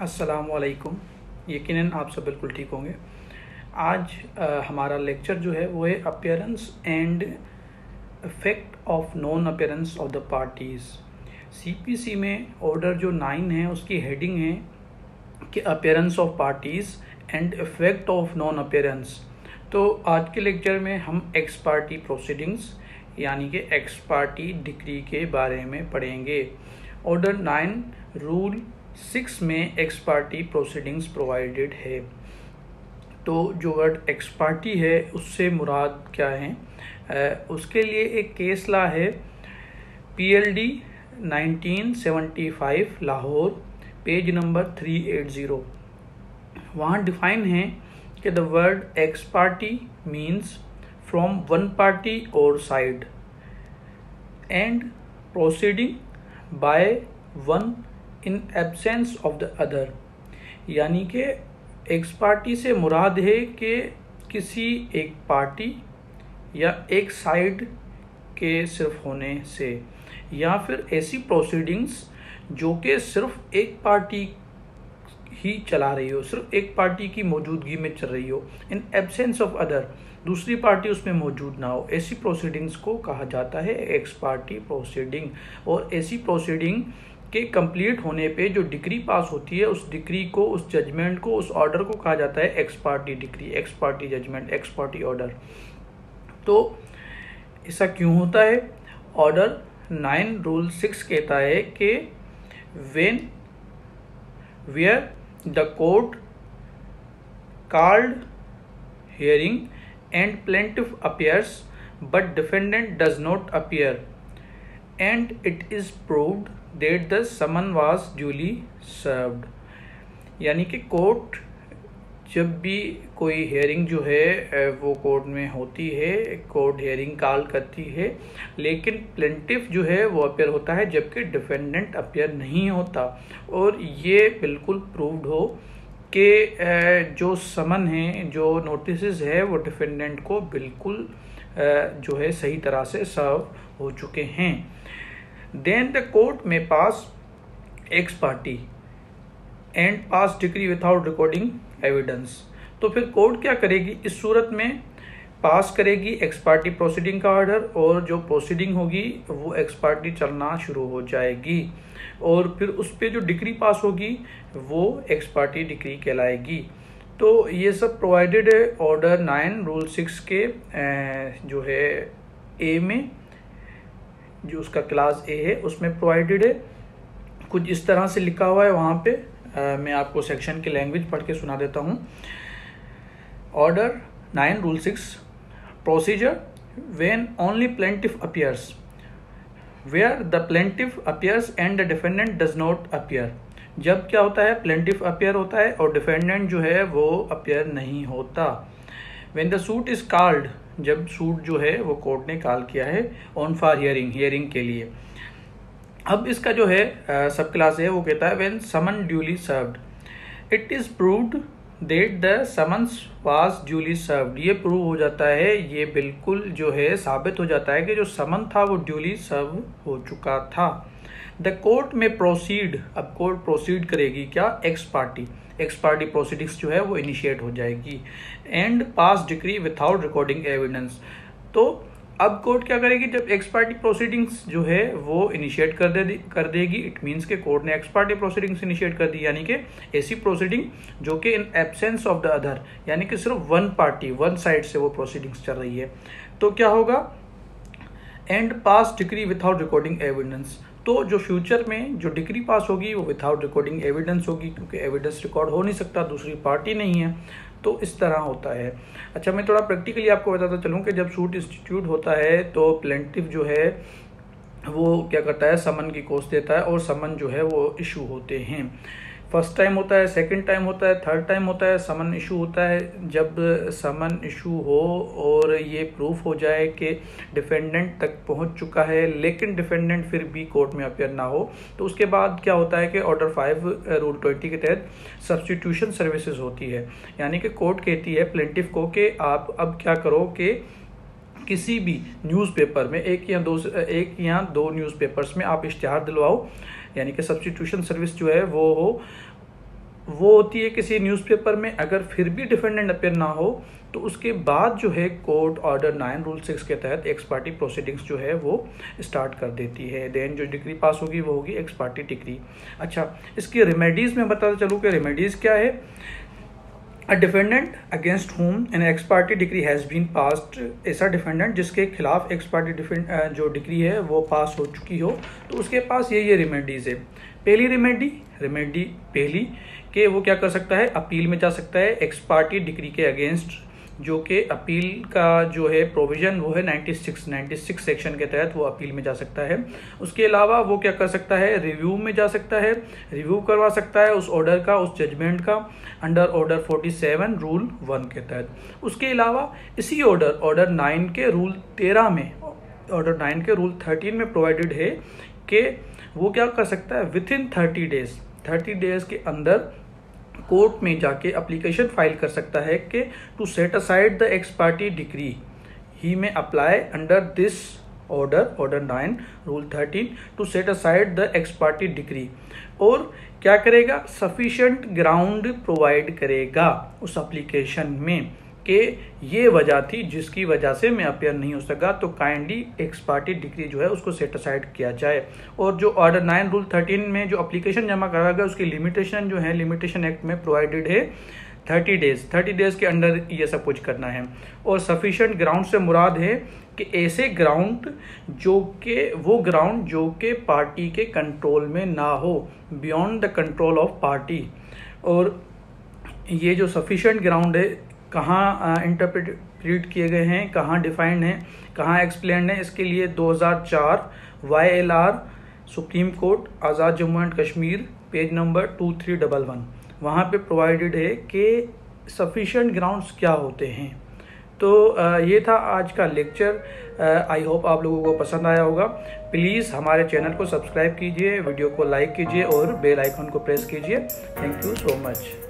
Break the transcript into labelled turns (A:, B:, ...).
A: अस्सलामुअलैकुम। यकीनन आप सब बिल्कुल ठीक होंगे। आज हमारा लेक्चर जो है वो है appearance and effect of non appearance of the parties. CPC में ऑर्डर जो 9 है उसकी हेडिंग है कि appearance of parties and effect of non appearance. तो आज के लेक्चर में हम एक्स पार्टी प्रोसीडिंग्स यानी कि एक्स पार्टी डिक्री के बारे में पढ़ेंगे। ऑर्डर 9 रूल 6 में एक्स पार्टी प्रोसीडिंग्स प्रोवाइडेड है। तो जो वर्ड एक्स पार्टी है उससे मुराद क्या है, उसके लिए एक केस ला है PLD 1975 लाहौर, पेज नंबर 380। वहाँ डिफाइन है कि the word ex party means from one party और side and proceeding by one in absence of the other. यानी कि एक्स पार्टी से मुराद है कि किसी एक पार्टी या एक साइड के सिर्फ होने से, या फिर ऐसी प्रोसीडिंग्स जो कि सिर्फ एक पार्टी ही चला रही हो, सिर्फ एक पार्टी की मौजूदगी में चल रही हो, इन एब्सेंस ऑफ अदर, दूसरी पार्टी उसमें मौजूद ना हो, ऐसी प्रोसीडिंग्स को कहा जाता है एक्स पार्टी प्रोसीडिंग। और ऐसी प्रोसीडिंग के कंप्लीट होने पे जो डिक्री पास होती है उस डिक्री को, उस जजमेंट को, उस ऑर्डर को कहा जाता है ex party decree, ex parte judgment, ex parte order. तो ऐसा क्यों होता है? ऑर्डर 9 रूल 6 कहता है कि when where the court called hearing and plaintiff appears but defendant does not appear and it is proved that the summon was duly served। यानी कि कोर्ट जब भी कोई हियरिंग जो है वो कोर्ट में होती है, कोर्ट हियरिंग कॉल करती है, लेकिन प्लेंटिफ जो है वो अपियर होता है जबकि डिफेंडेंट अपियर नहीं होता, और ये बिल्कुल प्रूव्ड हो कि जो समन है, जो नोटिस है, वो डिफेंडेंट को बिल्कुल जो है सही तरह से सर्व हो चुके हैं। देन द कोर्ट में pass ex party and pass decree without recording evidence. तो फिर कोर्ट क्या करेगी इस सूरत में? पास करेगी एक्स पार्टी प्रोसीडिंग का ऑर्डर, और जो प्रोसीडिंग होगी वो एक्स पार्टी चलना शुरू हो जाएगी, और फिर उस पर जो डिक्री पास होगी वो एक्स पार्टी डिक्री कहलाएगी। तो ये सब प्रोवाइडेड है ऑर्डर 9 रूल 6 के जो है ए में, जो उसका क्लास ए है उसमें प्रोवाइडेड है। कुछ इस तरह से लिखा हुआ है वहाँ पे, मैं आपको सेक्शन की लैंग्वेज पढ़ के सुना देता हूँ। Order 9 rule 6 procedure when only plaintiff appears where the plaintiff appears and the defendant does not appear. जब क्या होता है? प्लेंटिफ अपियर होता है और डिफेंडेंट जो है वो अपियर नहीं होता। When the suit is called, जब सूट जो है वो कोर्ट ने कॉल किया है ऑन फॉर हियरिंग, हियरिंग के लिए। अब इसका जो है सब क्लास है वो कहता है when summon duly served it is proved that the summons was duly served. ये प्रूव हो जाता है, ये बिल्कुल जो है साबित हो जाता है कि जो समन था वो ड्यूली सर्व हो चुका था। द कोर्ट में प्रोसीड, अब कोर्ट प्रोसीड करेगी क्या? X party, x party proceedings जो है वो इनिशिएट हो जाएगी and pass decree without recording evidence. तो अब कोर्ट क्या करेगी? जब एक्स पार्टी प्रोसीडिंग्स जो है वो इनिशिएट कर देगी, इट मीन्स के कोर्ट ने एक्स पार्टी प्रोसीडिंग्स इनिशिएट कर दी, यानी कि ऐसी प्रोसीडिंग जो कि इन एब्सेंस ऑफ द अदर, यानी कि सिर्फ वन पार्टी, वन साइड से वो प्रोसीडिंग्स चल रही है। तो क्या होगा? And pass decree without recording evidence. तो जो फ्यूचर में जो डिक्री पास होगी वो विदाउट रिकॉर्डिंग एविडेंस होगी, क्योंकि एविडेंस रिकॉर्ड हो नहीं सकता, दूसरी पार्टी नहीं है। तो इस तरह होता है। अच्छा, मैं थोड़ा प्रैक्टिकली आपको बताता चलूँ कि जब सूट इंस्टीट्यूट होता है तो प्लेंटिफ जो है वो क्या करता है? समन की कोस देता है, और समन जो है वो इशू होते हैं। फर्स्ट टाइम होता है, सेकंड टाइम होता है, थर्ड टाइम होता है, समन इशू होता है। जब समन इशू हो और ये प्रूफ हो जाए कि डिफेंडेंट तक पहुंच चुका है लेकिन डिफेंडेंट फिर भी कोर्ट में अपियर ना हो, तो उसके बाद क्या होता है कि ऑर्डर 5 रूल 20 के तहत सब्स्टिट्यूशन सर्विसेज होती है। यानी कि कोर्ट कहती है प्लेंटिफ को कि आप अब क्या करो कि किसी भी न्यूज़पेपर में एक या दो न्यूज़पेपर्स में आप इश्तिहार दिलवाओ, यानी कि सब्स्टिट्यूशन सर्विस जो है वो हो वो होती है किसी न्यूज़पेपर में, अगर फिर भी डिफेंडेंट अपीयर ना हो तो उसके बाद जो है कोर्ट ऑर्डर 9 रूल 6 के तहत एक्स पार्टी प्रोसीडिंग्स जो है वो स्टार्ट कर देती है। देन जो डिक्री पास होगी वो होगी एक्स पार्टी डिक्री। अच्छा, इसकी रेमेडीज़ में बताता चलूँ कि रेमेडीज़ क्या है। A defendant against whom an ex party decree has been passed, ऐसा डिफेंडेंट जिसके खिलाफ एक्स पार्टी जो डिक्री है वो पास हो चुकी हो, तो उसके पास ये रेमेडीज़ है। पहली रेमेडी पहली कि वो क्या कर सकता है, अपील में जा सकता है एक्स पार्टी डिक्री के अगेंस्ट, जो कि अपील का जो है प्रोविजन वो है 96 सेक्शन के तहत वो अपील में जा सकता है। उसके अलावा वो क्या कर सकता है, रिव्यू में जा सकता है, रिव्यू करवा सकता है उस ऑर्डर का, उस जजमेंट का अंडर ऑर्डर 47 रूल 1 के तहत। उसके अलावा इसी ऑर्डर 9 के रूल 13 में, ऑर्डर 9 के रूल 13 में प्रोवाइडेड है कि वो क्या कर सकता है, विथ इन 30 डेज के अंदर कोर्ट में जाके एप्लीकेशन फाइल कर सकता है कि to set aside the ex party decree ही में apply under this order 9 rule 13 to set aside the ex party decree. और क्या करेगा, सफिशिएंट ग्राउंड प्रोवाइड करेगा उस एप्लीकेशन में कि ये वजह थी जिसकी वजह से मैं अपीयर नहीं हो सका, तो काइंडली एक्स पार्टी डिक्री जो है उसको सेट असाइड किया जाए। और जो ऑर्डर 9 रूल 13 में जो एप्लीकेशन जमा करा गया उसकी लिमिटेशन जो है, लिमिटेशन एक्ट में प्रोवाइडेड है 30 डेज के अंडर ये सब कुछ करना है। और सफिशिएंट ग्राउंड से मुराद है कि ऐसे ग्राउंड जो के पार्टी के कंट्रोल में ना हो, beyond the control of party. और ये जो सफिशिएंट ग्राउंड है कहाँ इंटरप्रेट किए गए हैं, कहाँ डिफाइंड हैं, कहाँ एक्सप्लेन्ड है, इसके लिए 2004 YLR supreme court Azad Jammu and Kashmir page number 2311 वहाँ पे प्रोवाइडेड है कि सफिशिएंट ग्राउंड्स क्या होते हैं। तो ये था आज का लेक्चर। आई होप आप लोगों को पसंद आया होगा। प्लीज़ हमारे चैनल को सब्सक्राइब कीजिए, वीडियो को लाइक कीजिए और बेल आइकन को प्रेस कीजिए। Thank you so much.